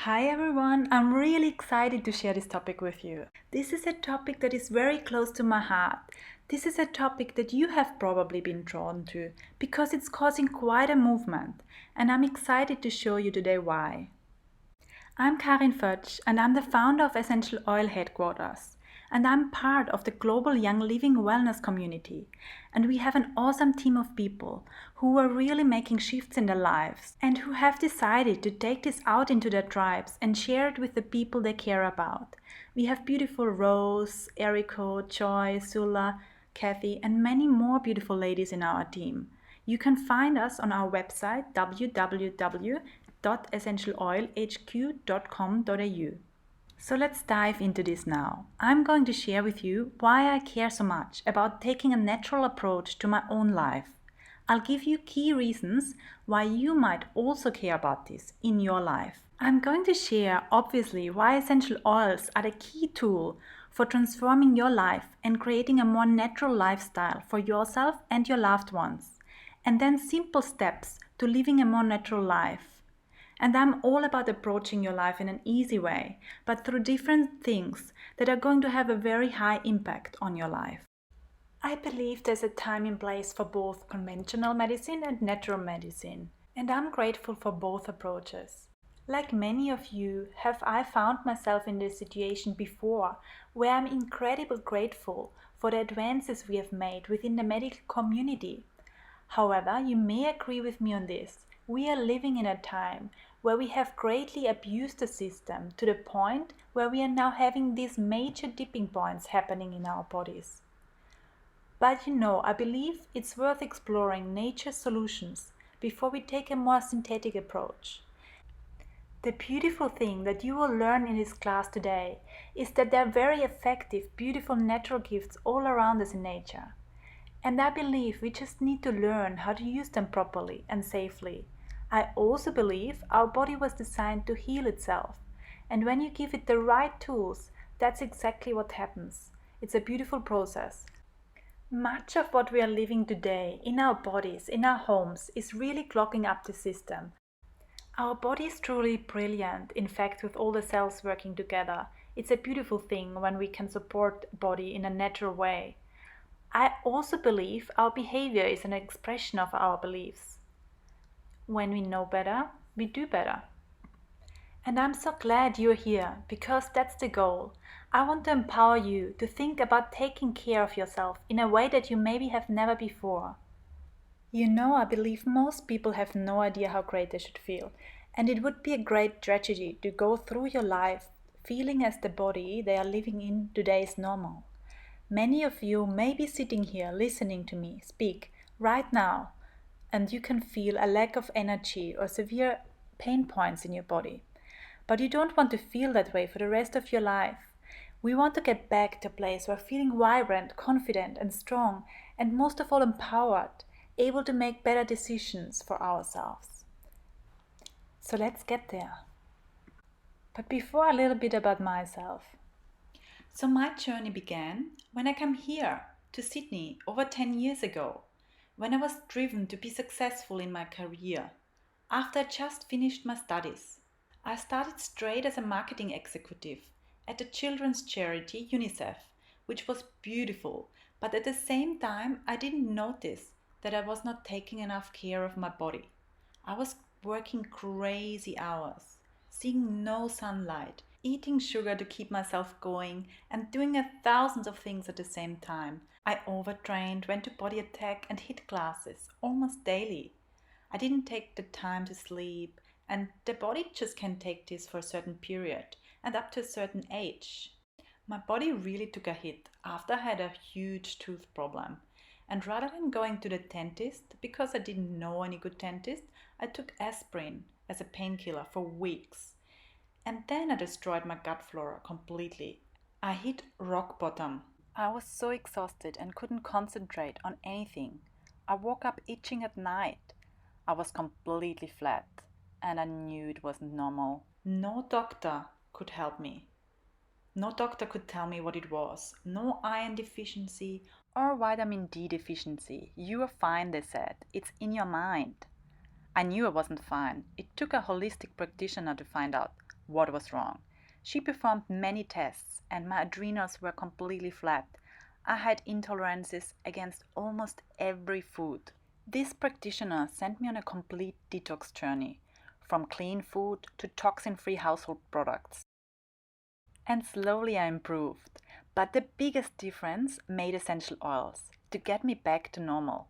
Hi everyone, I'm really excited to share this topic with you. This is a topic that is very close to my heart. This is a topic that you have probably been drawn to because it's causing quite a movement, and I'm excited to show you today why. I'm Karin Fötsch and I'm the founder of Essential Oil Headquarters. And I'm part of the global Young Living Wellness community. And we have an awesome team of people who are really making shifts in their lives and who have decided to take this out into their tribes and share it with the people they care about. We have beautiful Rose, Eriko, Joy, Sula, Kathy, and many more beautiful ladies in our team. You can find us on our website www.essentialoilhq.com.au. So let's dive into this now. I'm going to share with you why I care so much about taking a natural approach to my own life. I'll give you key reasons why you might also care about this in your life. I'm going to share, obviously, why essential oils are the key tool for transforming your life and creating a more natural lifestyle for yourself and your loved ones. And then simple steps to living a more natural life. And I'm all about approaching your life in an easy way, but through different things that are going to have a very high impact on your life. I believe there's a time and place for both conventional medicine and natural medicine, and I'm grateful for both approaches. Like many of you, have I found myself in this situation before, where I'm incredibly grateful for the advances we have made within the medical community. However, you may agree with me on this. We are living in a time where we have greatly abused the system to the point where we are now having these major tipping points happening in our bodies. But I believe it's worth exploring nature's solutions before we take a more synthetic approach. The beautiful thing that you will learn in this class today is that there are very effective, beautiful natural gifts all around us in nature. And I believe we just need to learn how to use them properly and safely. I also believe our body was designed to heal itself. And when you give it the right tools, that's exactly what happens. It's a beautiful process. Much of what we are living today in our bodies, in our homes, is really clogging up the system. Our body is truly brilliant, in fact, with all the cells working together. It's a beautiful thing when we can support the body in a natural way. I also believe our behavior is an expression of our beliefs. When we know better, we do better. And I'm so glad you're here, because that's the goal. I want to empower you to think about taking care of yourself in a way that you maybe have never before. I believe most people have no idea how great they should feel, and it would be a great tragedy to go through your life feeling as the body they are living in today is normal. Many of you may be sitting here listening to me speak right now, and you can feel a lack of energy or severe pain points in your body. But you don't want to feel that way for the rest of your life. We want to get back to a place where feeling vibrant, confident, and strong, and most of all empowered, able to make better decisions for ourselves. So let's get there. But before, a little bit about myself. So my journey began when I came here to Sydney over 10 years ago, when I was driven to be successful in my career after I just finished my studies. I started straight as a marketing executive at the children's charity UNICEF, which was beautiful, but at the same time I didn't notice that I was not taking enough care of my body. I was working crazy hours, seeing no sunlight, eating sugar to keep myself going, and doing thousands of things at the same time. I overtrained, went to body attack and HIIT classes almost daily. I didn't take the time to sleep, and the body just can take this for a certain period and up to a certain age. My body really took a hit after I had a huge tooth problem. And rather than going to the dentist, because I didn't know any good dentist, I took aspirin as a painkiller for weeks. And then I destroyed my gut flora completely. I hit rock bottom. I was so exhausted and couldn't concentrate on anything. I woke up itching at night. I was completely flat, and I knew it wasn't normal. No doctor could help me. No doctor could tell me what it was. No iron deficiency or vitamin D deficiency. You are fine, they said. It's in your mind. I knew I wasn't fine. It took a holistic practitioner to find out what was wrong. She performed many tests and my adrenals were completely flat. I had intolerances against almost every food. This practitioner sent me on a complete detox journey, from clean food to toxin-free household products. And slowly I improved. But the biggest difference made essential oils to get me back to normal.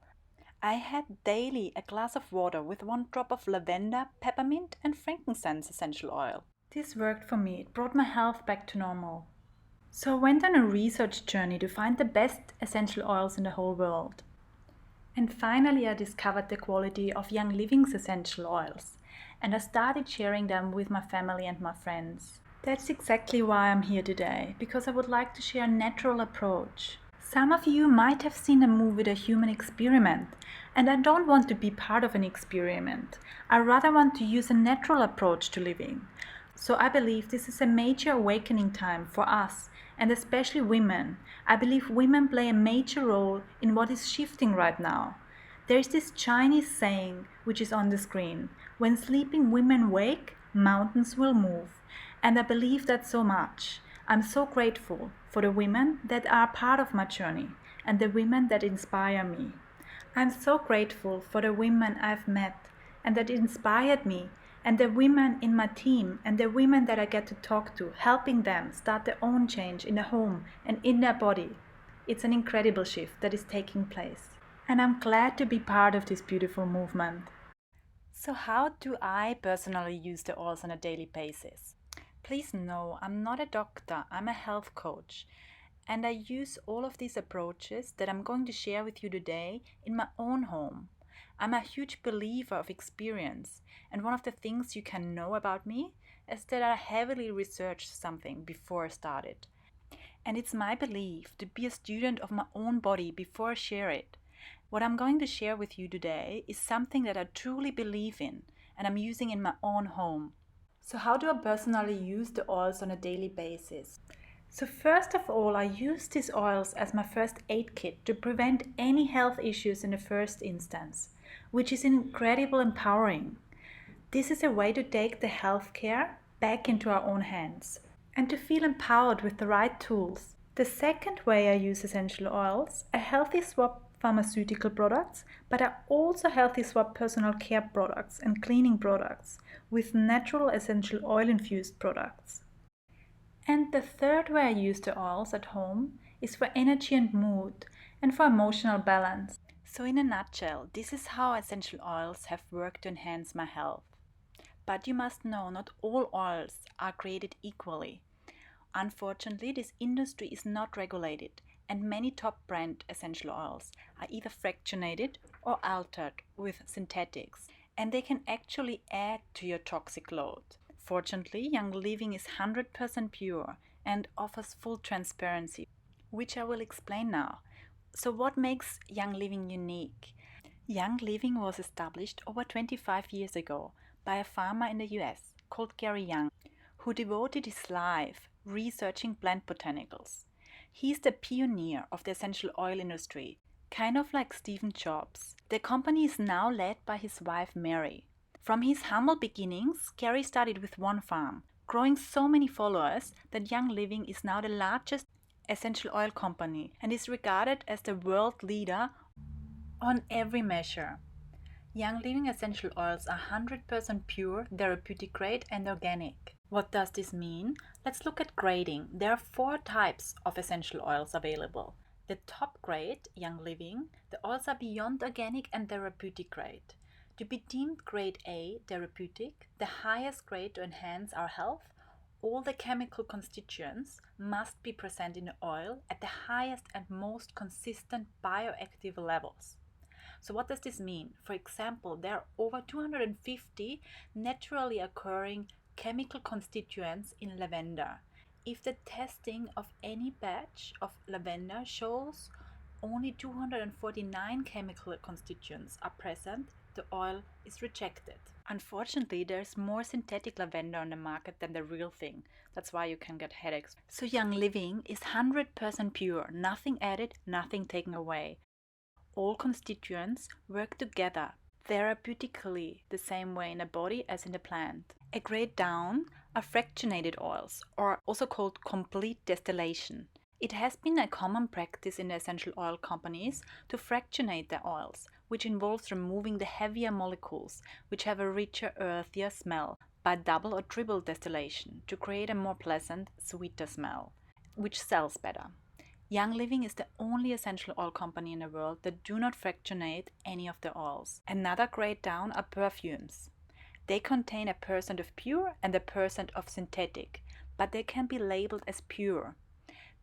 I had daily a glass of water with 1 drop of lavender, peppermint, and frankincense essential oil. This worked for me. It brought my health back to normal. So I went on a research journey to find the best essential oils in the whole world. And finally I discovered the quality of Young Living's essential oils. And I started sharing them with my family and my friends. That's exactly why I'm here today, because I would like to share a natural approach. Some of you might have seen the movie The Human Experiment, and I don't want to be part of an experiment. I rather want to use a natural approach to living. So I believe this is a major awakening time for us, and especially women. I believe women play a major role in what is shifting right now. There is this Chinese saying, which is on the screen: when sleeping women wake, mountains will move. And I believe that so much. I'm so grateful for the women that are part of my journey and the women that inspire me. I'm so grateful for the women I've met and that inspired me, and the women in my team and the women that I get to talk to, helping them start their own change in their home and in their body. It's an incredible shift that is taking place. And I'm glad to be part of this beautiful movement. So how do I personally use the oils on a daily basis? Please know, I'm not a doctor, I'm a health coach. And I use all of these approaches that I'm going to share with you today in my own home. I'm a huge believer of experience. And one of the things you can know about me is that I heavily researched something before I started. And it's my belief to be a student of my own body before I share it. What I'm going to share with you today is something that I truly believe in and I'm using in my own home. So how do I personally use the oils on a daily basis? So first of all, I use these oils as my first aid kit to prevent any health issues in the first instance, which is incredibly empowering. This is a way to take the healthcare back into our own hands and to feel empowered with the right tools. The second way I use essential oils, a healthy swap pharmaceutical products, but I also healthy swap personal care products and cleaning products with natural essential oil infused products. And the third way I use the oils at home is for energy and mood and for emotional balance. So in a nutshell, this is how essential oils have worked to enhance my health. But you must know, not all oils are created equally. Unfortunately, this industry is not regulated, and many top brand essential oils are either fractionated or altered with synthetics, and they can actually add to your toxic load. Fortunately, Young Living is 100% pure and offers full transparency, which I will explain now. So what makes Young Living unique? Young Living was established over 25 years ago by a farmer in the US called Gary Young, who devoted his life researching plant botanicals. He's the pioneer of the essential oil industry, kind of like Steve Jobs. The company is now led by his wife Mary. From his humble beginnings, Gary started with one farm, growing so many followers that Young Living is now the largest essential oil company and is regarded as the world leader on every measure. Young Living essential oils are 100% pure, therapeutic grade and organic. What does this mean? Let's look at grading. There are 4 types of essential oils available. The top grade, Young Living, the oils are beyond organic and therapeutic grade. To be deemed grade A, therapeutic, the highest grade to enhance our health, all the chemical constituents must be present in the oil at the highest and most consistent bioactive levels. So what does this mean? For example, there are over 250 naturally occurring chemical constituents in lavender. If the testing of any batch of lavender shows only 249 chemical constituents are present, the oil is rejected. Unfortunately, there's more synthetic lavender on the market than the real thing. That's why you can get headaches. So Young Living is 100% pure, nothing added, nothing taken away. All constituents work together therapeutically the same way in the body as in the plant. A grade down are fractionated oils, or also called complete distillation. It has been a common practice in the essential oil companies to fractionate their oils, which involves removing the heavier molecules, which have a richer, earthier smell, by double or triple distillation to create a more pleasant, sweeter smell, which sells better. Young Living is the only essential oil company in the world that do not fractionate any of the oils. Another grade down are perfumes. They contain 1% of pure and 1% of synthetic, but they can be labeled as pure.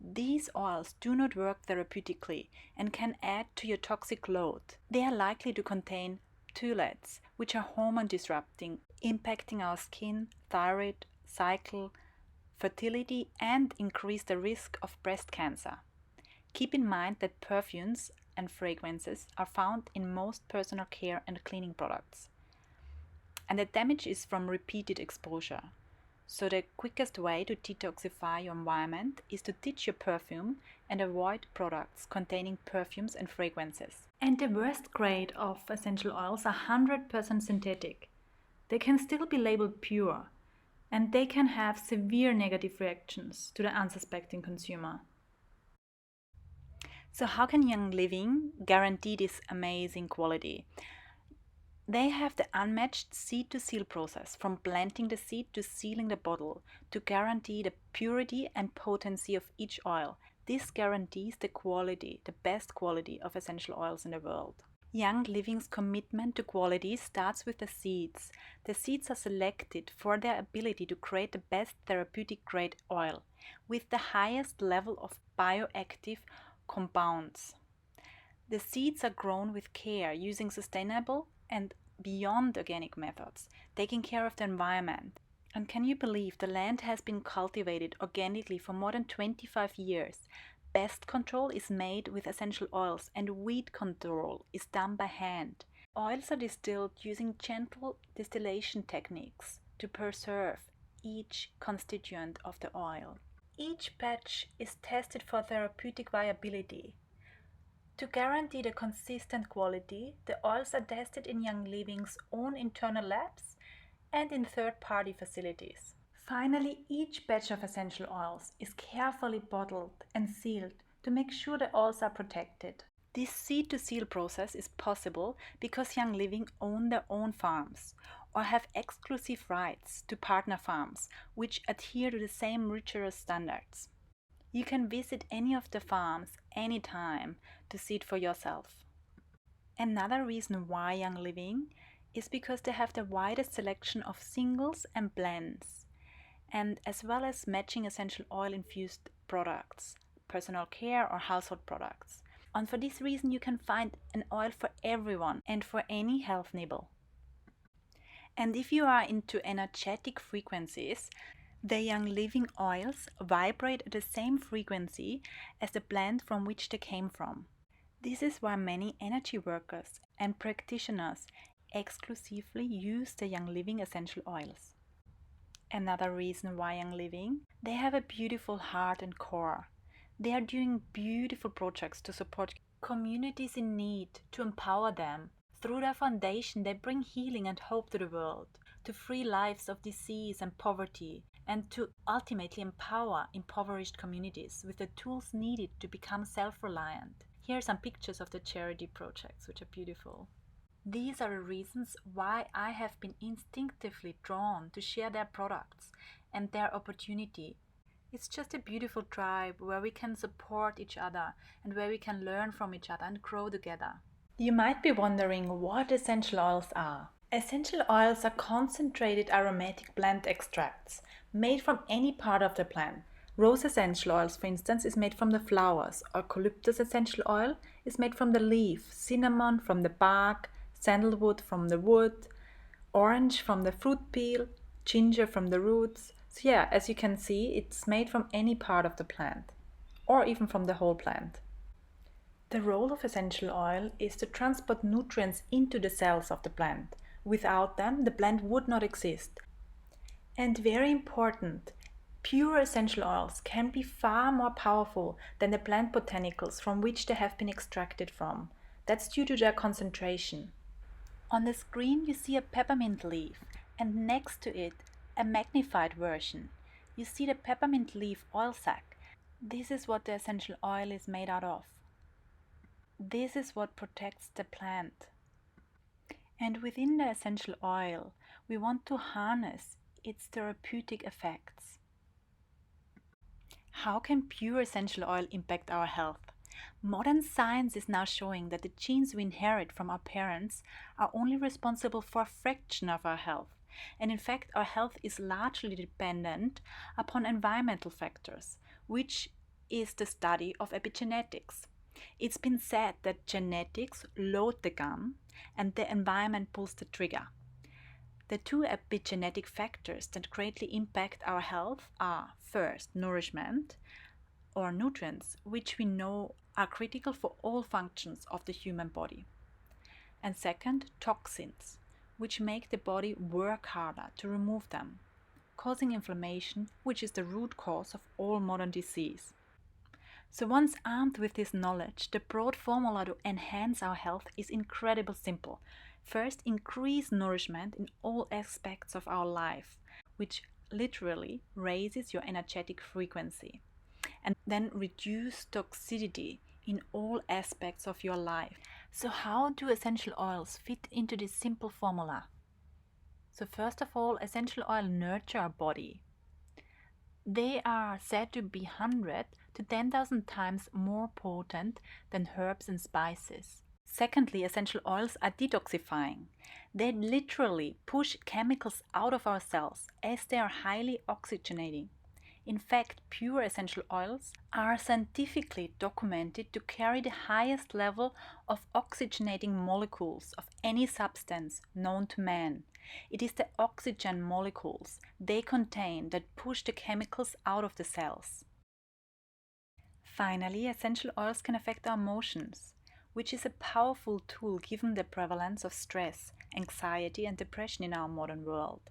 These oils do not work therapeutically and can add to your toxic load. They are likely to contain phthalates, which are hormone disrupting, impacting our skin, thyroid, cycle, fertility, and increase the risk of breast cancer. Keep in mind that perfumes and fragrances are found in most personal care and cleaning products. And the damage is from repeated exposure. So the quickest way to detoxify your environment is to ditch your perfume and avoid products containing perfumes and fragrances. And the worst grade of essential oils are 100% synthetic. They can still be labeled pure, and they can have severe negative reactions to the unsuspecting consumer. So how can Young Living guarantee this amazing quality? They have the unmatched seed-to-seal process, from planting the seed to sealing the bottle, to guarantee the purity and potency of each oil. This guarantees the quality, the best quality of essential oils in the world. Young Living's commitment to quality starts with the seeds. The seeds are selected for their ability to create the best therapeutic grade oil, with the highest level of bioactive compounds. The seeds are grown with care, using sustainable and beyond organic methods, taking care of the environment. And can you believe the land has been cultivated organically for more than 25 years? Pest control is made with essential oils, and weed control is done by hand. Oils are distilled using gentle distillation techniques to preserve each constituent of the oil. Each batch is tested for therapeutic viability. To guarantee the consistent quality, the oils are tested in Young Living's own internal labs and in third-party facilities. Finally, each batch of essential oils is carefully bottled and sealed to make sure the oils are protected. This seed-to-seal process is possible because Young Living own their own farms or have exclusive rights to partner farms which adhere to the same rigorous standards. You can visit any of the farms anytime to see it for yourself. Another reason why Young Living is because they have the widest selection of singles and blends, and as well as matching essential oil infused products, personal care or household products. And for this reason you can find an oil for everyone and for any health nibble. And if you are into energetic frequencies, the Young Living oils vibrate at the same frequency as the plant from which they came from. This is why many energy workers and practitioners exclusively use the Young Living essential oils. Another reason why Young Living, they have a beautiful heart and core. They are doing beautiful projects to support communities in need, to empower them. Through their foundation, they bring healing and hope to the world, to free lives of disease and poverty, and to ultimately empower impoverished communities with the tools needed to become self-reliant. Here are some pictures of the charity projects, which are beautiful. These are the reasons why I have been instinctively drawn to share their products and their opportunity. It's just a beautiful tribe where we can support each other and where we can learn from each other and grow together. You might be wondering what essential oils are. Essential oils are concentrated aromatic plant extracts made from any part of the plant. Rose essential oils, for instance, is made from the flowers. Eucalyptus essential oil is made from the leaf, cinnamon from the bark, sandalwood from the wood, orange from the fruit peel, ginger from the roots. So yeah, as you can see, it's made from any part of the plant, or even from the whole plant. The role of essential oil is to transport nutrients into the cells of the plant. Without them, the plant would not exist. And very important, pure essential oils can be far more powerful than the plant botanicals from which they have been extracted from. That's due to their concentration. On the screen you see a peppermint leaf, and next to it a magnified version. You see the peppermint leaf oil sac. This is what the essential oil is made out of. This is what protects the plant. And within the essential oil, we want to harness its therapeutic effects. How can pure essential oil impact our health? Modern science is now showing that the genes we inherit from our parents are only responsible for a fraction of our health. And in fact, our health is largely dependent upon environmental factors, which is the study of epigenetics. It's been said that genetics load the gun and the environment pulls the trigger. The two epigenetic factors that greatly impact our health are first, nourishment or nutrients, which we know are critical for all functions of the human body. And second, toxins, which make the body work harder to remove them, causing inflammation, which is the root cause of all modern disease. So once armed with this knowledge, the broad formula to enhance our health is incredibly simple. First, increase nourishment in all aspects of our life, which literally raises your energetic frequency. And then reduce toxicity in all aspects of your life. So how do essential oils fit into this simple formula? So first of all, essential oil nurture our body. They are said to be 100 to 10,000 times more potent than herbs and spices. Secondly, essential oils are detoxifying. They literally push chemicals out of our cells as they are highly oxygenating. In fact, pure essential oils are scientifically documented to carry the highest level of oxygenating molecules of any substance known to man. It is the oxygen molecules they contain that push the chemicals out of the cells. Finally, essential oils can affect our emotions, which is a powerful tool given the prevalence of stress, anxiety, and depression in our modern world.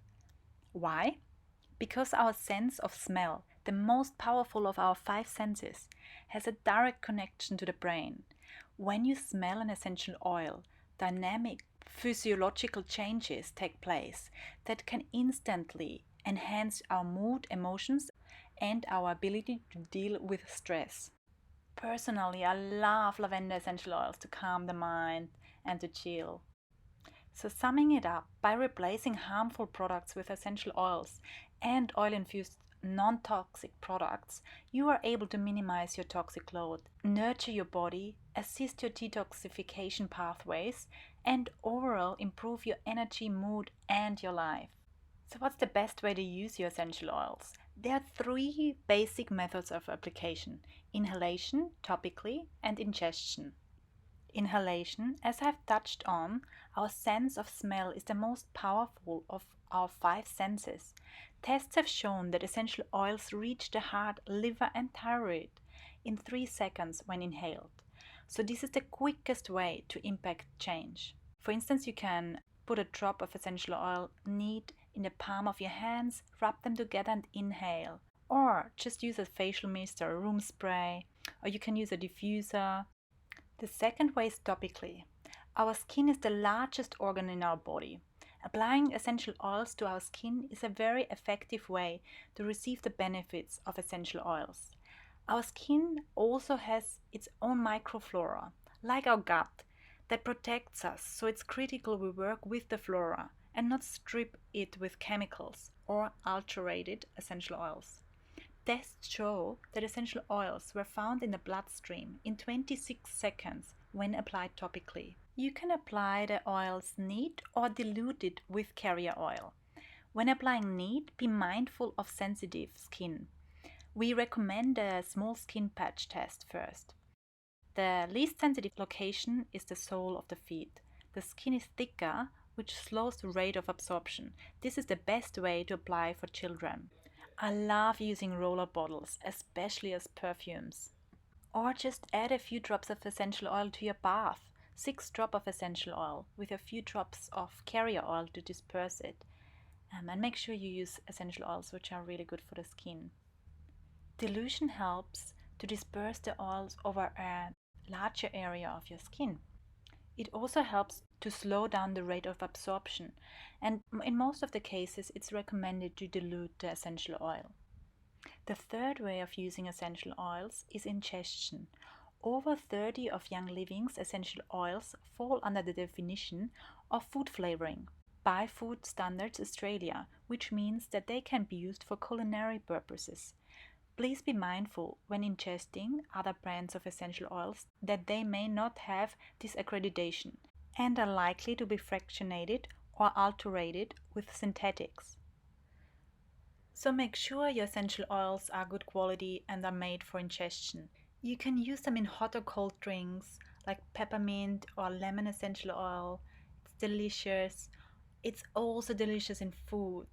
Why? Because our sense of smell, the most powerful of our 5 senses, has a direct connection to the brain. When you smell an essential oil, dynamic physiological changes take place that can instantly enhance our mood, emotions, and our ability to deal with stress. Personally, I love lavender essential oils to calm the mind and to chill. So summing it up, by replacing harmful products with essential oils and oil-infused non-toxic products, you are able to minimize your toxic load, nurture your body, assist your detoxification pathways, and overall improve your energy, mood, and your life. So what's the best way to use your essential oils? There are 3 basic methods of application: inhalation, topically, and ingestion. Inhalation, as I've touched on, our sense of smell is the most powerful of our 5 senses. Tests have shown that essential oils reach the heart, liver, and thyroid in 3 seconds when inhaled. So this is the quickest way to impact change. For instance, you can put a drop of essential oil neat in the palm of your hands, rub them together and inhale. Or just use a facial mist or a room spray, or you can use a diffuser. The second way is topically. Our skin is the largest organ in our body. Applying essential oils to our skin is a very effective way to receive the benefits of essential oils. Our skin also has its own microflora, like our gut, that protects us, so it's critical we work with the flora and not strip it with chemicals or adulterated essential oils. Tests show that essential oils were found in the bloodstream in 26 seconds when applied topically. You can apply the oils neat or diluted with carrier oil. When applying neat, be mindful of sensitive skin. We recommend a small skin patch test first. The least sensitive location is the sole of the feet. The skin is thicker, which slows the rate of absorption. This is the best way to apply for children. I love using roller bottles, especially as perfumes. Or just add a few drops of essential oil to your bath. 6 drops of essential oil with a few drops of carrier oil to disperse it. And make sure you use essential oils which are really good for the skin. Dilution helps to disperse the oils over a larger area of your skin. It also helps to slow down the rate of absorption, and in most of the cases it's recommended to dilute the essential oil. The third way of using essential oils is ingestion. Over 30 of Young Living's essential oils fall under the definition of food flavoring by Food Standards Australia, which means that they can be used for culinary purposes. Please be mindful when ingesting other brands of essential oils that they may not have this accreditation and are likely to be fractionated or alterated with synthetics. So make sure your essential oils are good quality and are made for ingestion. You can use them in hot or cold drinks like peppermint or lemon essential oil. It's delicious. It's also delicious in food.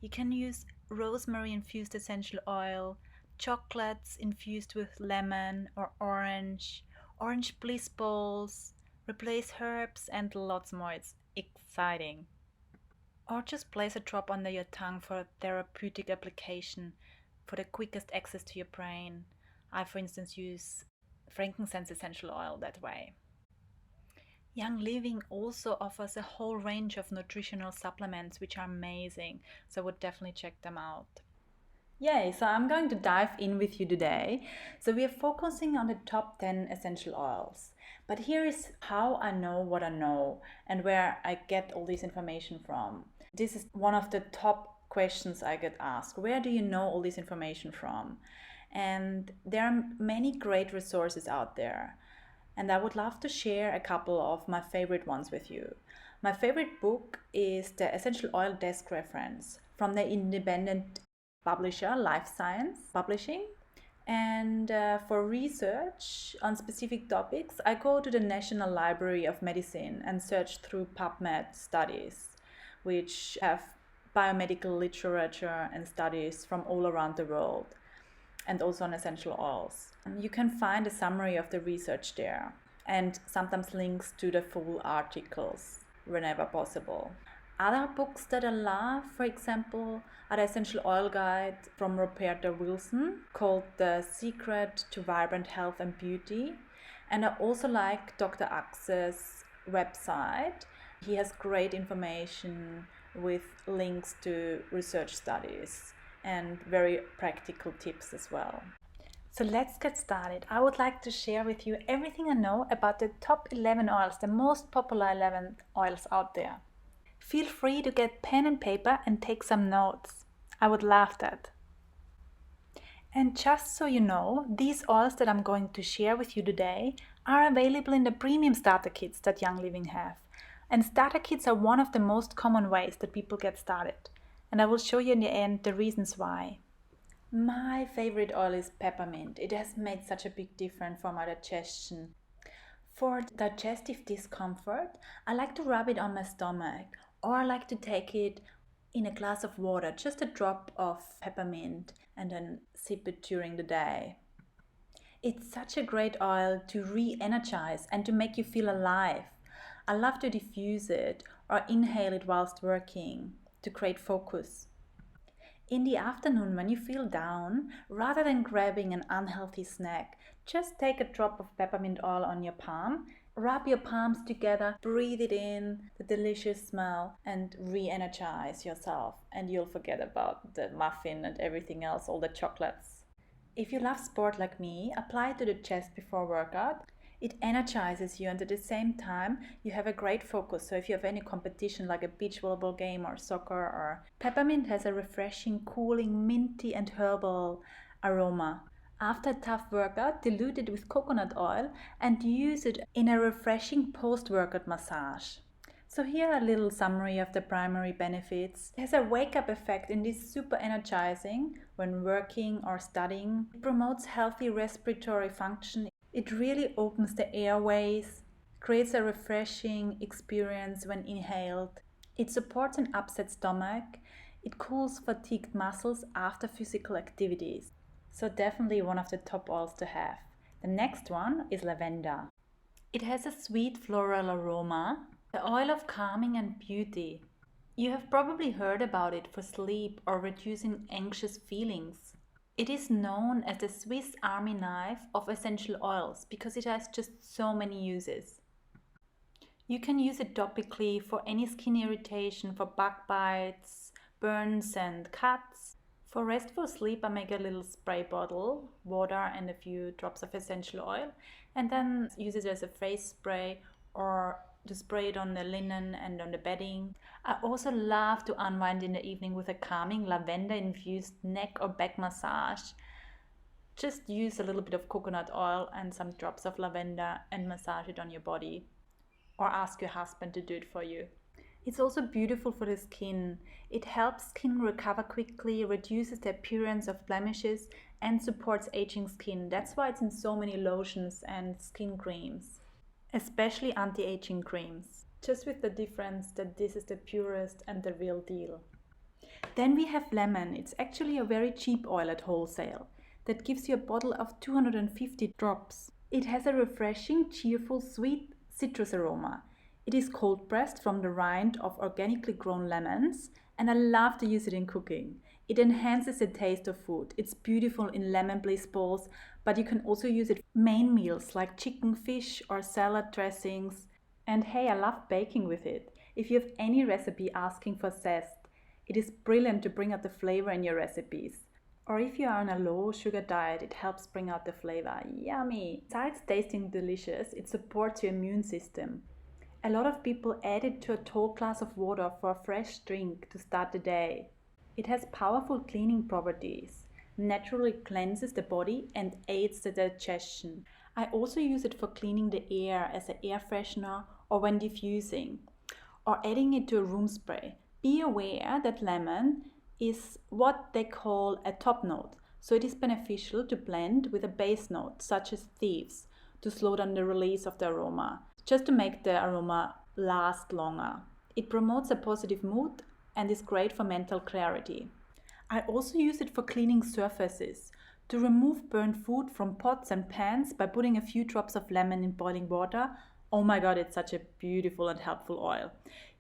You can use rosemary infused essential oil, chocolates infused with lemon or orange bliss balls, replace herbs, and lots more. It's exciting. Or just place a drop under your tongue for a therapeutic application for the quickest access to your brain. I, for instance, use frankincense essential oil that way. Young Living also offers a whole range of nutritional supplements which are amazing, so I would definitely check them out. Yay, so I'm going to dive in with you today. So we are focusing on the top 10 essential oils. But here is how I know what I know and where I get all this information from. This is one of the top questions I get asked. Where do you know all this information from? And there are many great resources out there. And I would love to share a couple of my favorite ones with you. My favorite book is the Essential Oil Desk Reference from the independent publisher Life Science Publishing. And for research on specific topics, I go to the National Library of Medicine and search through PubMed studies, which have biomedical literature and studies from all around the world, and also on essential oils. You can find a summary of the research there, and sometimes links to the full articles whenever possible. Other books that I love, for example, are the Essential Oil Guide from Roberta Wilson called The Secret to Vibrant Health and Beauty. And I also like Dr. Axe's website. He has great information with links to research studies and very practical tips as well. So let's get started. I would like to share with you everything I know about the top 11 oils, the most popular 11 oils out there. Feel free to get pen and paper and take some notes. I would love that. And just so you know, these oils that I'm going to share with you today are available in the premium starter kits that Young Living have. And starter kits are one of the most common ways that people get started. And I will show you in the end the reasons why. My favorite oil is peppermint. It has made such a big difference for my digestion. For digestive discomfort, I like to rub it on my stomach, or I like to take it in a glass of water, just a drop of peppermint, and then sip it during the day. It's such a great oil to re-energize and to make you feel alive. I love to diffuse it or inhale it whilst working to create focus. In the afternoon, when you feel down, rather than grabbing an unhealthy snack, just take a drop of peppermint oil on your palm, rub your palms together, breathe it in, the delicious smell, and re-energize yourself. And you'll forget about the muffin and everything else, all the chocolates. If you love sport like me, apply it to the chest before workout. It energizes you, and at the same time you have a great focus. So if you have any competition like a beach volleyball game or soccer, or peppermint has a refreshing, cooling, minty and herbal aroma. After a tough workout, dilute it with coconut oil and use it in a refreshing post-workout massage. So here a little summary of the primary benefits. It has a wake-up effect and is super energizing when working or studying. It promotes healthy respiratory function. It really opens the airways, creates a refreshing experience when inhaled. It supports an upset stomach. It cools fatigued muscles after physical activities. So definitely one of the top oils to have. The next one is lavender. It has a sweet floral aroma, the oil of calming and beauty. You have probably heard about it for sleep or reducing anxious feelings. It is known as the Swiss Army knife of essential oils because it has just so many uses. You can use it topically for any skin irritation, for bug bites, burns and cuts. For restful sleep, I make a little spray bottle, water and a few drops of essential oil, and then use it as a face spray or to spray it on the linen and on the bedding. I also love to unwind in the evening with a calming lavender infused neck or back massage. Just use a little bit of coconut oil and some drops of lavender and massage it on your body, or ask your husband to do it for you. It's also beautiful for the skin. It helps skin recover quickly, reduces the appearance of blemishes, and supports aging skin. That's why it's in so many lotions and skin creams, especially anti-aging creams. Just with the difference that this is the purest and the real deal. Then we have lemon. It's actually a very cheap oil at wholesale that gives you a bottle of 250 drops. It has a refreshing, cheerful, sweet citrus aroma. It is cold pressed from the rind of organically grown lemons, and I love to use it in cooking. It enhances the taste of food. It's beautiful in lemon bliss bowls, but you can also use it for main meals like chicken, fish, or salad dressings. And hey, I love baking with it. If you have any recipe asking for zest, it is brilliant to bring out the flavor in your recipes. Or if you are on a low sugar diet, it helps bring out the flavor. Yummy! Besides tasting delicious, it supports your immune system. A lot of people add it to a tall glass of water for a fresh drink to start the day. It has powerful cleaning properties, naturally cleanses the body and aids the digestion. I also use it for cleaning the air as an air freshener or when diffusing, or adding it to a room spray. Be aware that lemon is what they call a top note, so it is beneficial to blend with a base note such as Thieves to slow down the release of the aroma, just to make the aroma last longer. It promotes a positive mood and is great for mental clarity. I also use it for cleaning surfaces, to remove burnt food from pots and pans by putting a few drops of lemon in boiling water. Oh my god, it's such a beautiful and helpful oil.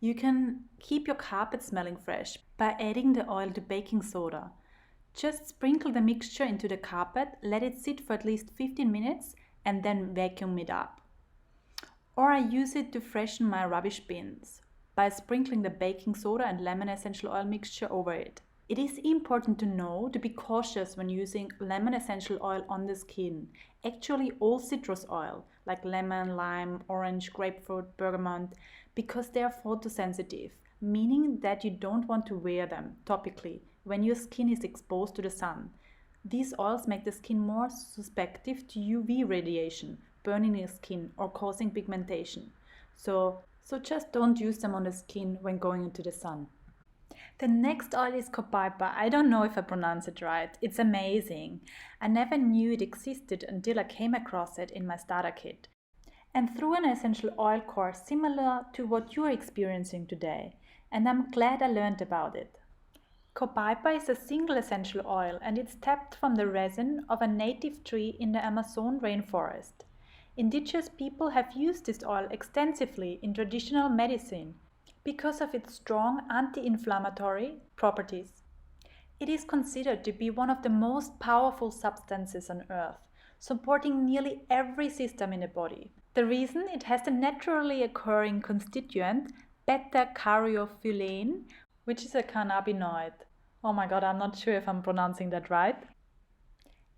You can keep your carpet smelling fresh by adding the oil to baking soda. Just sprinkle the mixture into the carpet, let it sit for at least 15 minutes and then vacuum it up. Or I use it to freshen my rubbish bins by sprinkling the baking soda and lemon essential oil mixture over it. It is important to know to be cautious when using lemon essential oil on the skin. Actually, all citrus oil, like lemon, lime, orange, grapefruit, bergamot, because they are photosensitive, meaning that you don't want to wear them topically when your skin is exposed to the sun. These oils make the skin more susceptible to UV radiation, burning your skin or causing pigmentation. So just don't use them on the skin when going into the sun. The next oil is copaiba. I don't know if I pronounce it right. It's amazing. I never knew it existed until I came across it in my starter kit. And through an essential oil course similar to what you're experiencing today. And I'm glad I learned about it. Copaiba is a single essential oil and it's tapped from the resin of a native tree in the Amazon rainforest. Indigenous people have used this oil extensively in traditional medicine because of its strong anti-inflammatory properties. It is considered to be one of the most powerful substances on earth, supporting nearly every system in the body. The reason it has the naturally occurring constituent beta-caryophyllene, which is a cannabinoid. Oh my god, I'm not sure if I'm pronouncing that right.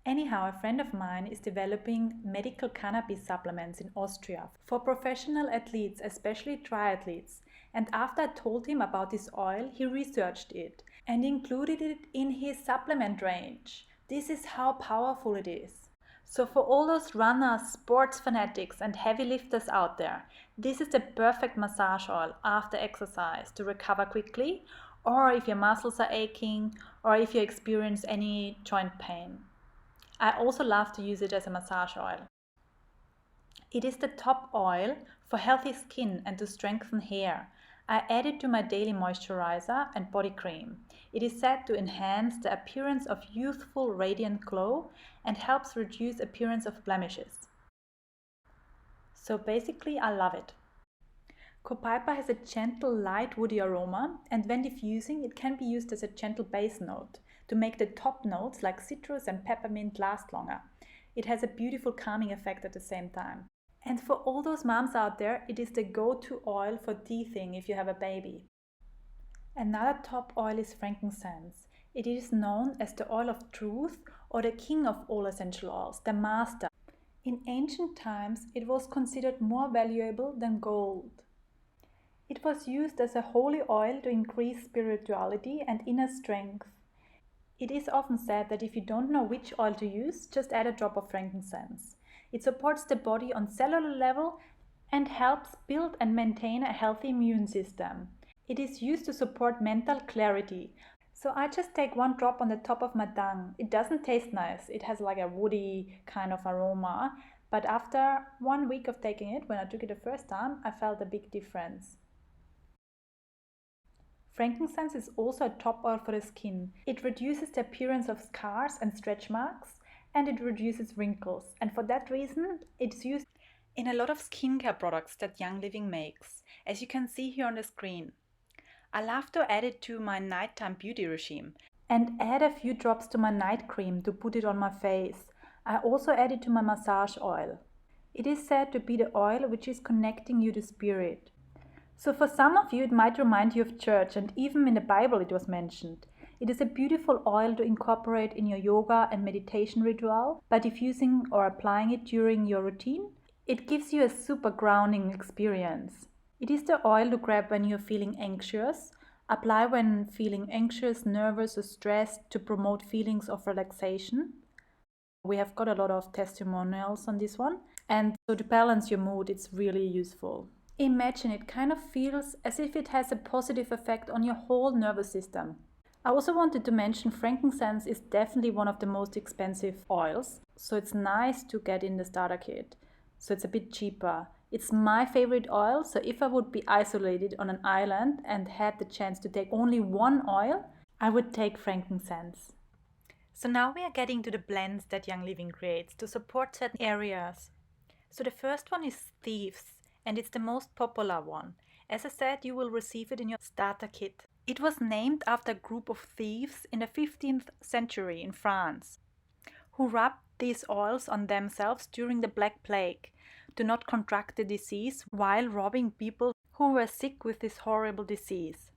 Anyhow, a friend of mine is developing medical cannabis supplements in Austria for professional athletes, especially triathletes. And after I told him about this oil, he researched it and included it in his supplement range. This is how powerful it is. So for all those runners, sports fanatics and heavy lifters out there, this is the perfect massage oil after exercise to recover quickly, or if your muscles are aching, or if you experience any joint pain. I also love to use it as a massage oil. It is the top oil for healthy skin and to strengthen hair. I add it to my daily moisturizer and body cream. It is said to enhance the appearance of youthful radiant glow and helps reduce appearance of blemishes. So basically I love it. Copaiba has a gentle light woody aroma and when diffusing it can be used as a gentle base note to make the top notes like citrus and peppermint last longer. It has a beautiful calming effect at the same time. And for all those moms out there, it is the go-to oil for teething if you have a baby. Another top oil is frankincense. It is known as the oil of truth or the king of all essential oils, the master. In ancient times, it was considered more valuable than gold. It was used as a holy oil to increase spirituality and inner strength. It is often said that if you don't know which oil to use, just add a drop of frankincense. It supports the body on cellular level and helps build and maintain a healthy immune system. It is used to support mental clarity. So I just take one drop on the top of my tongue. It doesn't taste nice. It has like a woody kind of aroma. But after 1 week of taking it, when I took it the first time, I felt a big difference. Frankincense is also a top oil for the skin. It reduces the appearance of scars and stretch marks, and it reduces wrinkles. And for that reason, it's used in a lot of skincare products that Young Living makes, as you can see here on the screen. I love to add it to my nighttime beauty regime and add a few drops to my night cream to put it on my face. I also add it to my massage oil. It is said to be the oil which is connecting you to spirit. So for some of you it might remind you of church, and even in the Bible it was mentioned. It is a beautiful oil to incorporate in your yoga and meditation ritual by diffusing or applying it during your routine. It gives you a super grounding experience. It is the oil to grab when you're feeling anxious, apply when feeling anxious, nervous or stressed to promote feelings of relaxation. We have got a lot of testimonials on this one, and so to balance your mood it's really useful. Imagine it kind of feels as if it has a positive effect on your whole nervous system. I also wanted to mention frankincense is definitely one of the most expensive oils, so it's nice to get in the starter kit. So it's a bit cheaper. It's my favorite oil, so if I would be isolated on an island and had the chance to take only one oil, I would take frankincense. So now we are getting to the blends that Young Living creates to support certain areas. So the first one is Thieves, and it's the most popular one. As I said, you will receive it in your starter kit. It was named after a group of thieves in the 15th century in France who rubbed these oils on themselves during the Black Plague to not contract the disease while robbing people who were sick with this horrible disease.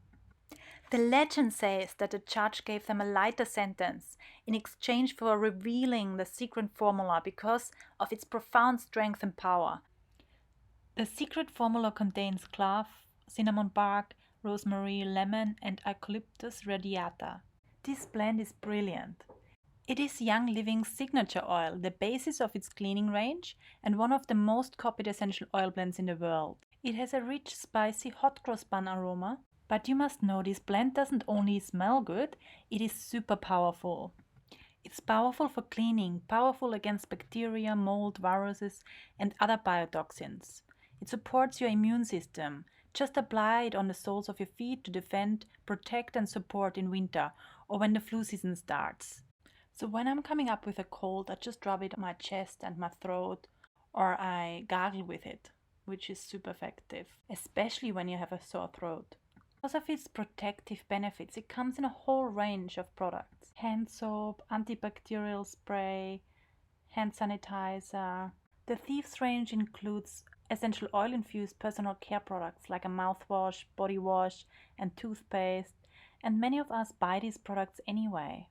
The legend says that the judge gave them a lighter sentence in exchange for revealing the secret formula because of its profound strength and power. The secret formula contains clove, cinnamon bark, rosemary, lemon, and eucalyptus radiata. This blend is brilliant. It is Young Living's signature oil, the basis of its cleaning range, and one of the most copied essential oil blends in the world. It has a rich, spicy hot cross bun aroma, but you must know this blend doesn't only smell good, it is super powerful. It's powerful for cleaning, powerful against bacteria, mold, viruses, and other biotoxins. It supports your immune system. Just apply it on the soles of your feet to defend, protect, and support in winter or when the flu season starts. So when I'm coming up with a cold, I just rub it on my chest and my throat, or I gargle with it, which is super effective, especially when you have a sore throat. Because of its protective benefits, it comes in a whole range of products. Hand soap, antibacterial spray, hand sanitizer. The Thieves range includes essential oil-infused personal care products like a mouthwash, body wash, and toothpaste, and many of us buy these products anyway.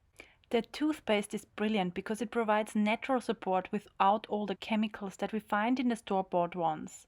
The toothpaste is brilliant because it provides natural support without all the chemicals that we find in the store-bought ones.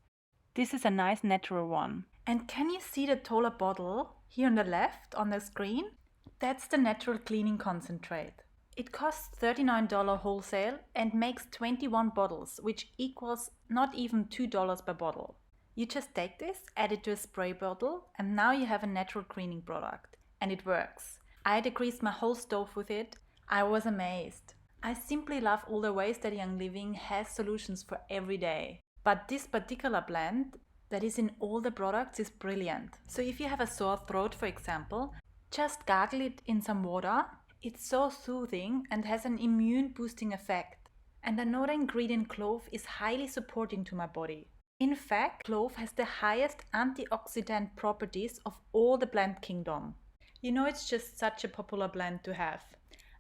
This is a nice natural one. And can you see the taller bottle here on the left on the screen? That's the natural cleaning concentrate. It costs $39 wholesale and makes 21 bottles, which equals not even $2 per bottle. You just take this, add it to a spray bottle, and now you have a natural cleaning product. And it works. I degreased my whole stove with it. I was amazed. I simply love all the ways that Young Living has solutions for every day. But this particular blend that is in all the products is brilliant. So if you have a sore throat, for example, just gargle it in some water. It's so soothing and has an immune boosting effect. And another ingredient, clove, is highly supporting to my body. In fact, clove has the highest antioxidant properties of all the blend kingdom. You know, it's just such a popular blend to have.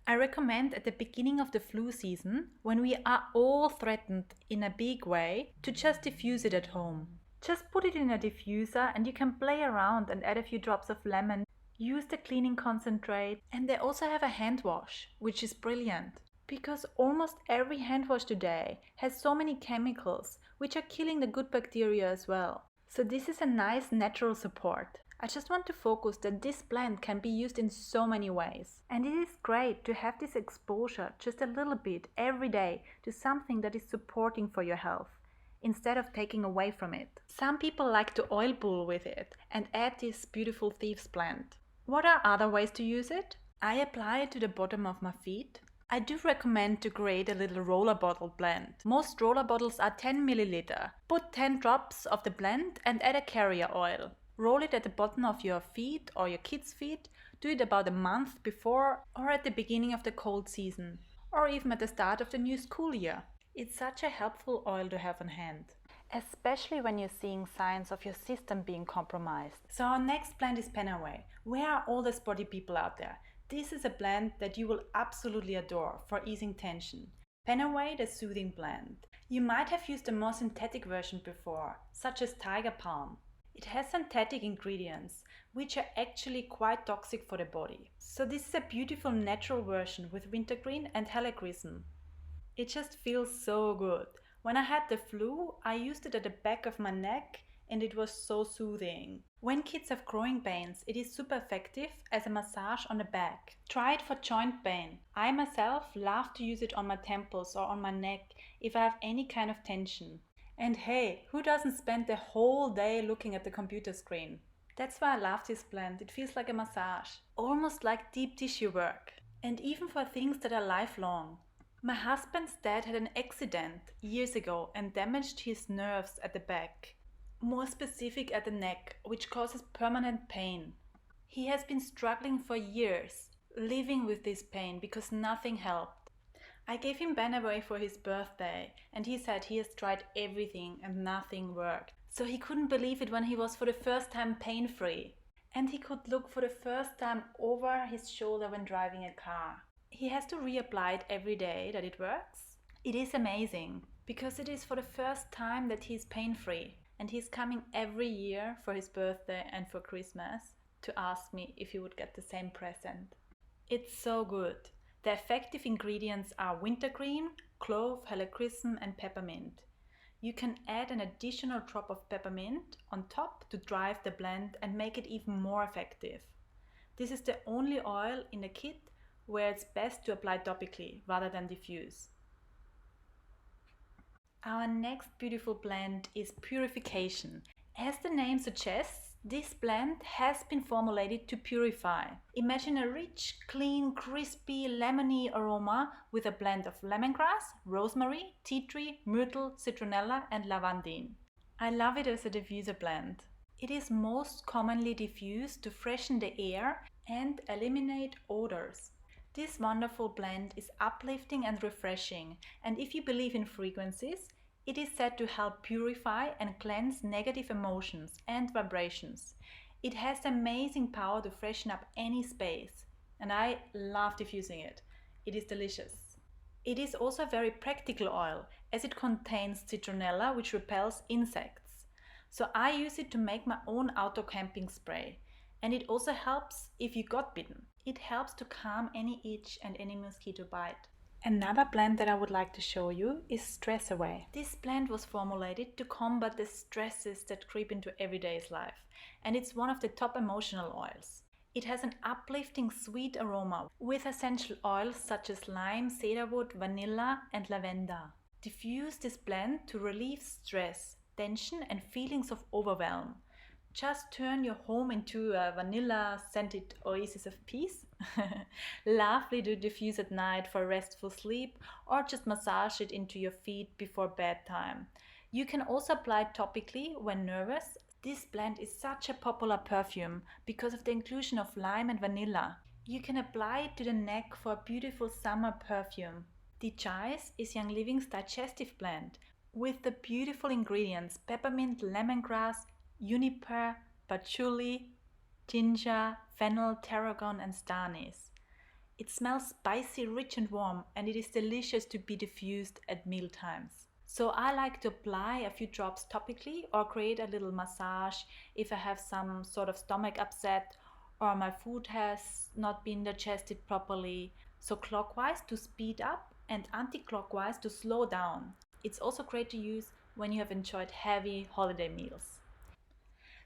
I recommend at the beginning of the flu season, when we are all threatened in a big way, to just diffuse it at home. Just put it in a diffuser and you can play around and add a few drops of lemon, use the cleaning concentrate, and they also have a hand wash, which is brilliant. Because almost every hand wash today has so many chemicals, which are killing the good bacteria as well. So this is a nice natural support. I just want to focus that this blend can be used in so many ways. And it is great to have this exposure just a little bit every day to something that is supporting for your health, instead of taking away from it. Some people like to oil pull with it and add this beautiful Thieves blend. What are other ways to use it? I apply it to the bottom of my feet. I do recommend to create a little roller bottle blend. Most roller bottles are 10 milliliter. Put 10 drops of the blend and add a carrier oil. Roll it at the bottom of your feet or your kids' feet. Do it about a month before or at the beginning of the cold season, or even at the start of the new school year. It's such a helpful oil to have on hand, especially when you're seeing signs of your system being compromised. So our next blend is Penaway. Where are all the sporty people out there? This is a blend that you will absolutely adore for easing tension. Penaway, the soothing blend. You might have used a more synthetic version before, such as tiger palm. It has synthetic ingredients, which are actually quite toxic for the body. So this is a beautiful natural version with wintergreen and helichrysum. It just feels so good. When I had the flu, I used it at the back of my neck and it was so soothing. When kids have growing pains, it is super effective as a massage on the back. Try it for joint pain. I myself love to use it on my temples or on my neck if I have any kind of tension. And hey, who doesn't spend the whole day looking at the computer screen? That's why I love this blend. It feels like a massage, almost like deep tissue work. And even for things that are lifelong. My husband's dad had an accident years ago and damaged his nerves at the back, more specific at the neck, which causes permanent pain. He has been struggling for years, living with this pain because nothing helped. I gave him Penaway for his birthday and he said he has tried everything and nothing worked. So he couldn't believe it when he was for the first time pain-free. And he could look for the first time over his shoulder when driving a car. He has to reapply it every day that it works. It is amazing because it is for the first time that he's pain-free, and he's coming every year for his birthday and for Christmas to ask me if he would get the same present. It's so good. The effective ingredients are wintergreen, clove, helichrysum and peppermint. You can add an additional drop of peppermint on top to drive the blend and make it even more effective. This is the only oil in the kit where it's best to apply topically rather than diffuse. Our next beautiful blend is Purification. As the name suggests, this blend has been formulated to purify. Imagine a rich, clean, crispy, lemony aroma with a blend of lemongrass, rosemary, tea tree, myrtle, citronella and lavandin. I love it as a diffuser blend. It is most commonly diffused to freshen the air and eliminate odors. This wonderful blend is uplifting and refreshing, and if you believe in frequencies, it is said to help purify and cleanse negative emotions and vibrations. It has amazing power to freshen up any space, and I love diffusing it. It is delicious. It is also a very practical oil, as it contains citronella, which repels insects. So I use it to make my own outdoor camping spray. And it also helps if you got bitten. It helps to calm any itch and any mosquito bite. Another blend that I would like to show you is Stress Away. This blend was formulated to combat the stresses that creep into everyday's life, and it's one of the top emotional oils. It has an uplifting sweet aroma with essential oils such as lime, cedarwood, vanilla and lavender. Diffuse this blend to relieve stress, tension and feelings of overwhelm. Just turn your home into a vanilla-scented oasis of peace. Lovely to diffuse at night for restful sleep, or just massage it into your feet before bedtime. You can also apply topically when nervous. This blend is such a popular perfume because of the inclusion of lime and vanilla. You can apply it to the neck for a beautiful summer perfume. DIGESTIVE is Young Living's digestive blend with the beautiful ingredients peppermint, lemongrass, juniper, patchouli, ginger, fennel, tarragon and star anise. It smells spicy, rich and warm, and it is delicious to be diffused at meal times. So I like to apply a few drops topically or create a little massage if I have some sort of stomach upset or my food has not been digested properly. So clockwise to speed up and anti-clockwise to slow down. It's also great to use when you have enjoyed heavy holiday meals.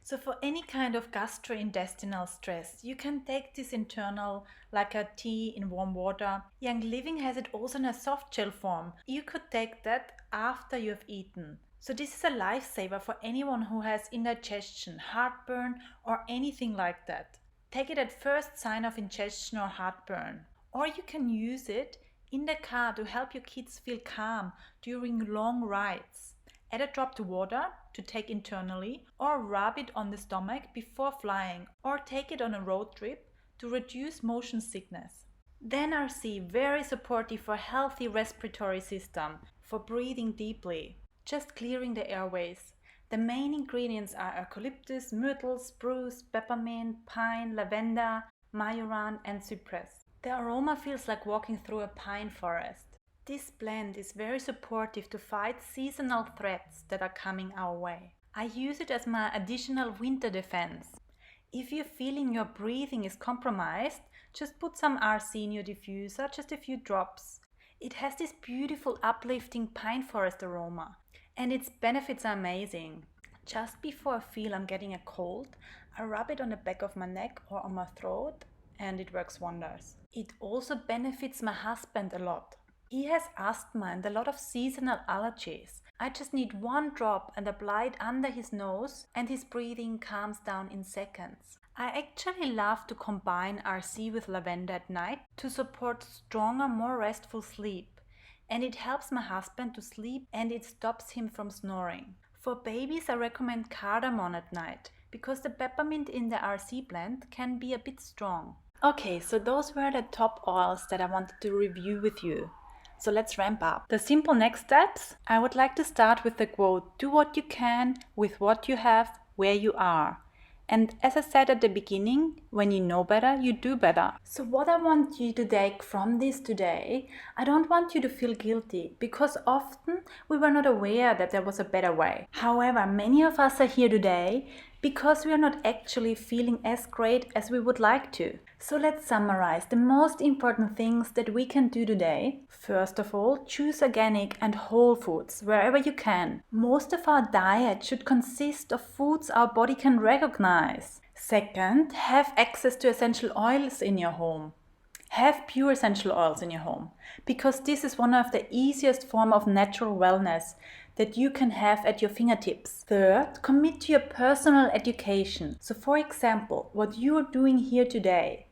So for any kind of gastrointestinal stress, you can take this internal like a tea in warm water. Young Living has it also in a soft gel form. You could take that after you have eaten. So this is a lifesaver for anyone who has indigestion, heartburn or anything like that. Take it at first sign of indigestion or heartburn. Or you can use it in the car to help your kids feel calm during long rides. Add a drop to water to take internally or rub it on the stomach before flying or take it on a road trip to reduce motion sickness. Then RC, very supportive for healthy respiratory system, for breathing deeply, just clearing the airways. The main ingredients are eucalyptus, myrtle, spruce, peppermint, pine, lavender, majoran and cypress. The aroma feels like walking through a pine forest. This blend is very supportive to fight seasonal threats that are coming our way. I use it as my additional winter defense. If you're feeling your breathing is compromised, just put some RC in your diffuser, just a few drops. It has this beautiful uplifting pine forest aroma and its benefits are amazing. Just before I feel I'm getting a cold, I rub it on the back of my neck or on my throat and it works wonders. It also benefits my husband a lot. He has asthma and a lot of seasonal allergies. I just need one drop and apply it under his nose and his breathing calms down in seconds. I actually love to combine RC with lavender at night to support stronger, more restful sleep. And it helps my husband to sleep and it stops him from snoring. For babies I recommend cardamom at night because the peppermint in the RC blend can be a bit strong. Okay, so those were the top oils that I wanted to review with you. So let's ramp up. The simple next steps, I would like to start with the quote, do what you can with what you have where you are. And as I said at the beginning, when you know better, you do better. So what I want you to take from this today, I don't want you to feel guilty because often we were not aware that there was a better way. However, many of us are here today because we are not actually feeling as great as we would like to. So let's summarize the most important things that we can do today. First of all, choose organic and whole foods wherever you can. Most of our diet should consist of foods our body can recognize. Second, have access to essential oils in your home. Have pure essential oils in your home because this is one of the easiest forms of natural wellness that you can have at your fingertips. Third, commit to your personal education. So for example, what you are doing here today,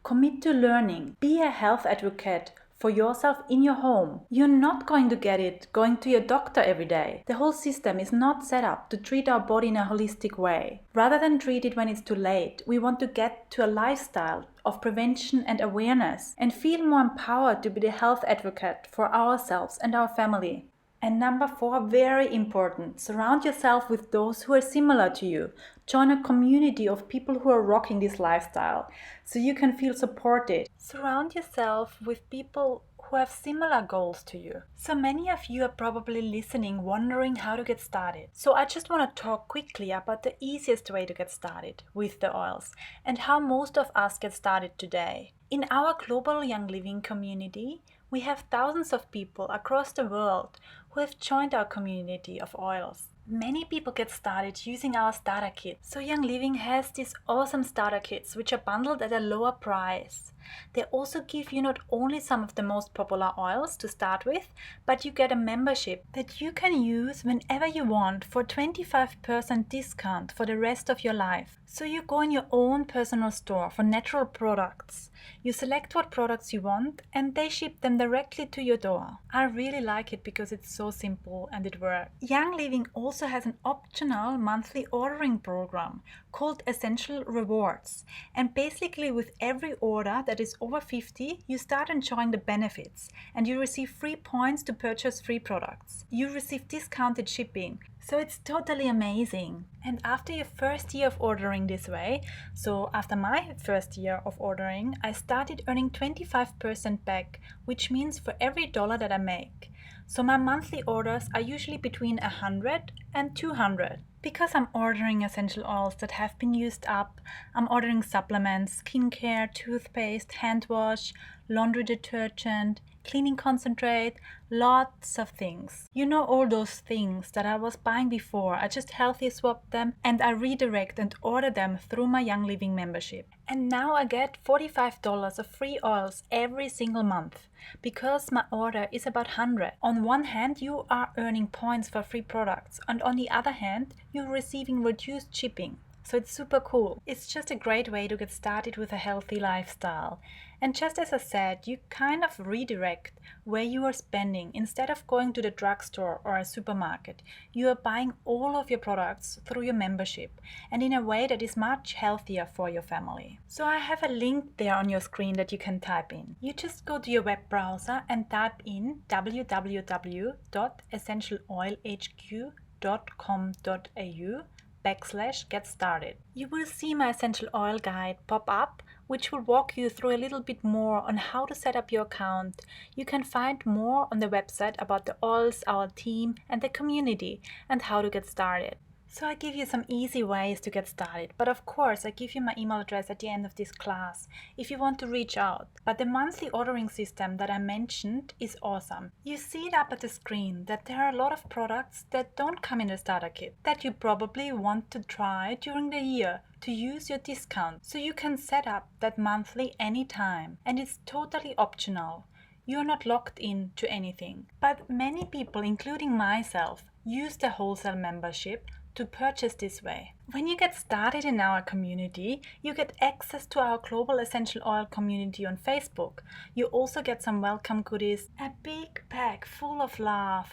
commit to learning. Be a health advocate for yourself in your home. You're not going to get it going to your doctor every day. The whole system is not set up to treat our body in a holistic way. Rather than treat it when it's too late, we want to get to a lifestyle of prevention and awareness and feel more empowered to be the health advocate for ourselves and our family. And number 4, very important, surround yourself with those who are similar to you. Join a community of people who are rocking this lifestyle so you can feel supported. Surround yourself with people who have similar goals to you. So many of you are probably listening, wondering how to get started. So I just want to talk quickly about the easiest way to get started with the oils and how most of us get started today. In our global Young Living community, we have thousands of people across the world who have joined our community of oils. Many people get started using our starter kit. So Young Living has these awesome starter kits which are bundled at a lower price. They also give you not only some of the most popular oils to start with, but you get a membership that you can use whenever you want for 25% discount for the rest of your life. So you go in your own personal store for natural products. You select what products you want and they ship them directly to your door. I really like it because it's so simple and it works. Young Living also also has an optional monthly ordering program called Essential Rewards. And basically with every order that is over 50, you start enjoying the benefits and you receive free points to purchase free products. You receive discounted shipping. So it's totally amazing. And after your first year of ordering this way, so after my first year of ordering, I started earning 25% back, which means for every dollar that I make. So my monthly orders are usually between 100 and 200. Because I'm ordering essential oils that have been used up, I'm ordering supplements, skincare, toothpaste, hand wash, laundry detergent, cleaning concentrate, lots of things. You know, all those things that I was buying before, I just healthy swap them and I redirect and order them through my Young Living membership. And now I get $45 of free oils every single month because my order is about 100. On one hand, you are earning points for free products, and on the other hand, you're receiving reduced shipping. So it's super cool. It's just a great way to get started with a healthy lifestyle. And just as I said, you kind of redirect where you are spending. Instead of going to the drugstore or a supermarket, you are buying all of your products through your membership and in a way that is much healthier for your family. So I have a link there on your screen that you can type in. You just go to your web browser and type in www.essentialoilhq.com.au/get started. You will see my essential oil guide pop up, which will walk you through a little bit more on how to set up your account. You can find more on the website about the oils, our team, and the community, and how to get started. So I give you some easy ways to get started, but of course I give you my email address at the end of this class if you want to reach out. But the monthly ordering system that I mentioned is awesome. You see it up at the screen that there are a lot of products that don't come in the starter kit that you probably want to try during the year to use your discount. So you can set up that monthly anytime, and it's totally optional. You're not locked in to anything. But many people, including myself, use the wholesale membership to purchase this way. When you get started in our community, you get access to our global essential oil community on Facebook. You also get some welcome goodies, a big bag full of love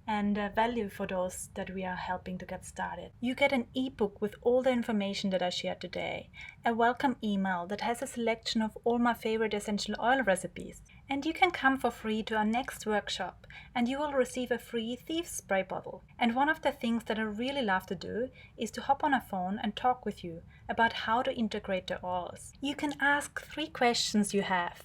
and value for those that we are helping to get started. You get an ebook with all the information that I shared today, a welcome email that has a selection of all my favorite essential oil recipes, and you can come for free to our next workshop and you will receive a free Thieves spray bottle. And one of the things that I really love to do is to hop on a phone and talk with you about how to integrate the oils. You can ask 3 questions you have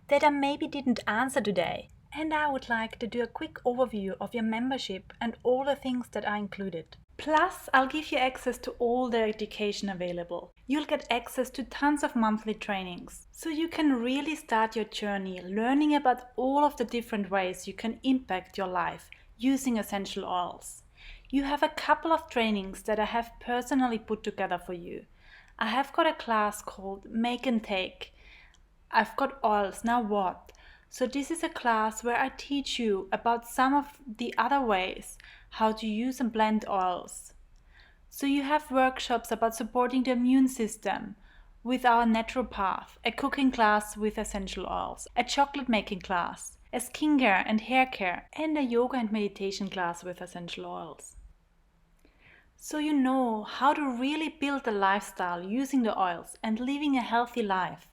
that I maybe didn't answer today. And I would like to do a quick overview of your membership and all the things that are included. Plus, I'll give you access to all the education available. You'll get access to tons of monthly trainings. So you can really start your journey learning about all of the different ways you can impact your life using essential oils. You have a couple of trainings that I have personally put together for you. I have got a class called Make and Take. I've got oils, now what? So this is a class where I teach you about some of the other ways how to use and blend oils. So you have workshops about supporting the immune system with our naturopath, a cooking class with essential oils, a chocolate making class, a skincare and hair care, and a yoga and meditation class with essential oils. So you know how to really build a lifestyle using the oils and living a healthy life.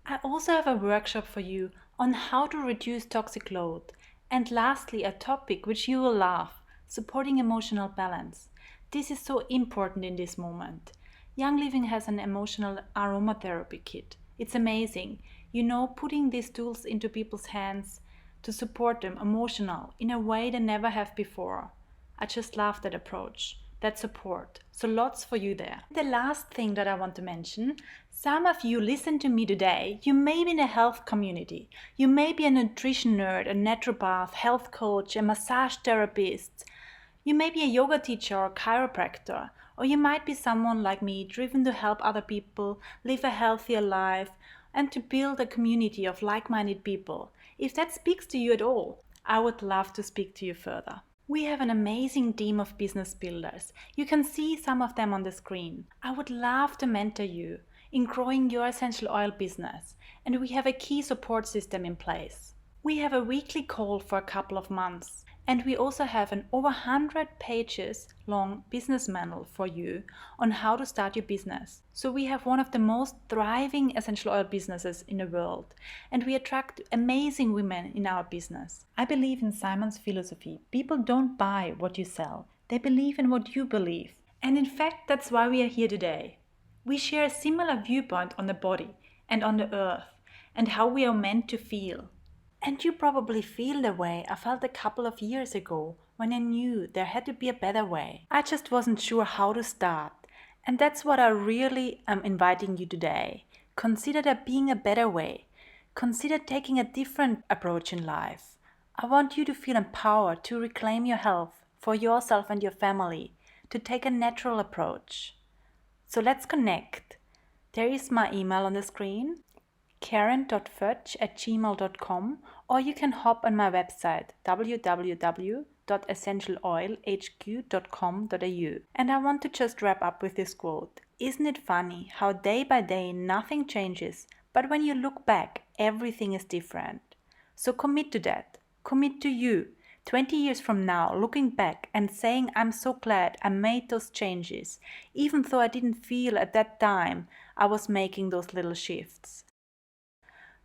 I also have a workshop for you on how to reduce toxic load. And lastly, a topic which you will love, supporting emotional balance. This is so important in this moment. Young Living has an emotional aromatherapy kit. It's amazing. You know, putting these tools into people's hands to support them emotional in a way they never have before. I just love that approach, that support. So lots for you there. The last thing that I want to mention, some of you listen to me today. You may be in a health community. You may be a nutrition nerd, a naturopath, health coach, a massage therapist. You may be a yoga teacher or chiropractor. Or you might be someone like me, driven to help other people live a healthier life and to build a community of like-minded people. If that speaks to you at all, I would love to speak to you further. We have an amazing team of business builders. You can see some of them on the screen. I would love to mentor you in growing your essential oil business, and we have a key support system in place. We have a weekly call for a couple of months, And we also have an over 100 pages long business manual for you on how to start your business. So we have one of the most thriving essential oil businesses in the world, and we attract amazing women in our business. I believe in Simon's philosophy. People don't buy what you sell, they believe in what you believe. And in fact, that's why we are here today. We share a similar viewpoint on the body and on the earth and how we are meant to feel. And you probably feel the way I felt a couple of years ago when I knew there had to be a better way. I just wasn't sure how to start. And that's what I really am inviting you today. Consider there being a better way. Consider taking a different approach in life. I want you to feel empowered to reclaim your health for yourself and your family, to take a natural approach. So let's connect. There is my email on the screen, karen.fudge@gmail.com, or you can hop on my website www.essentialoilhq.com.au. And I want to just wrap up with this quote. Isn't it funny how day by day nothing changes, but when you look back, everything is different? So commit to that. Commit to you. 20 years from now, looking back and saying, I'm so glad I made those changes, even though I didn't feel at that time I was making those little shifts.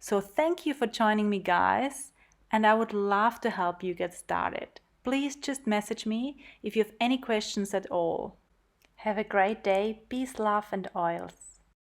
So thank you for joining me, guys, and I would love to help you get started. Please just message me if you have any questions at all. Have a great day. Peace, love, and oils.